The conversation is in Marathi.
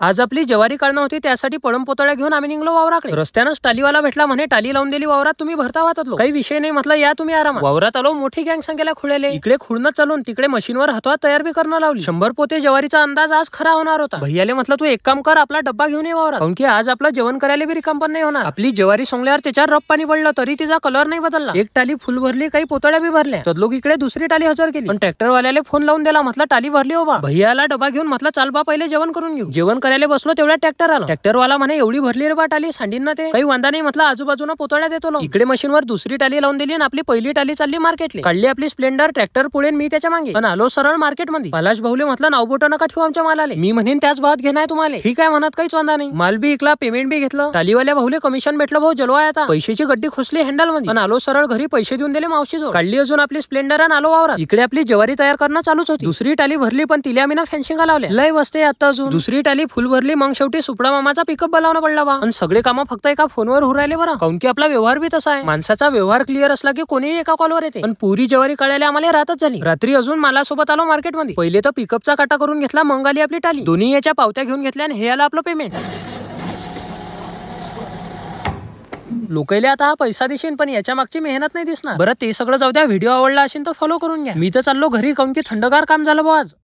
आज आपली ज्वारी काढणं होती, त्यासाठी पळम पोतळ्या घेऊन आम्ही निघलो वावराकडे। रस्त्यानंच टालीवाला भेटला, म्हणे टाली लावून दिली वावरात, तुम्ही भरता वाहतलो। काही विषय नाही म्हटलं, या तुम्ही आरामात। वावरात आलो, मोठी गँग संख्येला खुळेले। इकडे खुडणं चालून तिकडे मशीनवर हातवात तयार बी करणं लावली। 100 पोते ज्वारीचा अंदाज आज खरा होणार होता। भैयाले म्हटलं, तू एक काम कर, आपला डब्बा घेऊन ये वावरात, काऊन की आज आपलं जेवण करायला बी रिकाम पण नाही होणार। आपली ज्वारी सोंगल्यावर त्याच्यावर रब पाणी पडलं तरी तिचा कलर नाही बदलला। एक टाली फुल भरली, काही पोतळ्या बी भरल्या। तर लोक इकडे दुसरी टाली हजर केली, पण ट्रॅक्टर वाल्याले फोन लावून दिला, म्हटलं टाली भरली हो बा। भैयाला डब्बा घेऊन म्हटलं, चाल बा पहिले जेवण करून घेऊ। जेवण करायला बसलो तेवढ्या ट्रॅक्टर आला। ट्रॅक्टर वाला म्हणे, एवढी भरली रे बा टाली, सांडीन ना ते। काही वांदा नाही म्हटलं, आजूबाजूला पोतळ्या देतो लो। इकडे मशीनवर दुसरी टाली लावून दिली आणि आपली पहिली टाली चालली मार्केटले। काढली आपली स्प्लेंडर, ट्रॅक्टर पुढे मी त्याच्या मागे, पण आलो सरळ मार्केट मध्ये। पलाश भाऊले म्हटलं, नाव बोट नका ठेवू आमच्या मालाले, मी म्हणेन त्याच भावात घेणार तुम्हाला। ठीक आहे म्हणत, काहीच वांदा नाही। माल बी इकला, पेमेंट बी घेतलं। टालीवाल्या भाऊले कमिशन भेटलं, भाऊ जलवा आता। पैशाची गड्डी खोसली हँडल मध्ये, पण आलो सरळ घरी, पैसे देऊन दिले मावशी जो। काढली अजून आपली स्प्लेंडर आणि आलो वावरात। इकडे आपली ज्वारी तयार करणं चालूच होती। दुसरी टाली भरली, पण तिला आम्ही ना फेन्सिंग लावल्या। लय वस्ते आता अजून। दुसरी टाली फुल भरली, मग शेवटी सुपडा मामाचा पिकअप बोलावणं पडला बा। आणि सगळे काम फक्त एका फोनवर होऊ राहिले बरं, काऊन की आपला व्यवहार बी तसा आहे। माणसाचा व्यवहार क्लिअर असला की कोणीही एका कॉलवर येते। पण पुरी ज्वारी काढायला आम्हाला रातच झाली। रात्री अजून मालासोबत आलो मार्केटमध्ये। पहिले तर पिकअपचा काटा करून घेतला, मग आली आपली टाली। दोन्ही याच्या पावत्या घेऊन घेतल्या आणि हे आलं आपलं पेमेंट। लोकायले आता हा पैसा दिसेन, पण याच्या मागची मेहनत नाही दिसणार। बरं ते सगळं जाऊ द्या, व्हिडिओ आवडला असेल तर फॉलो करून घ्या। मी तर चाललो घरी, काऊन की थंडगार काम झालं बा आज।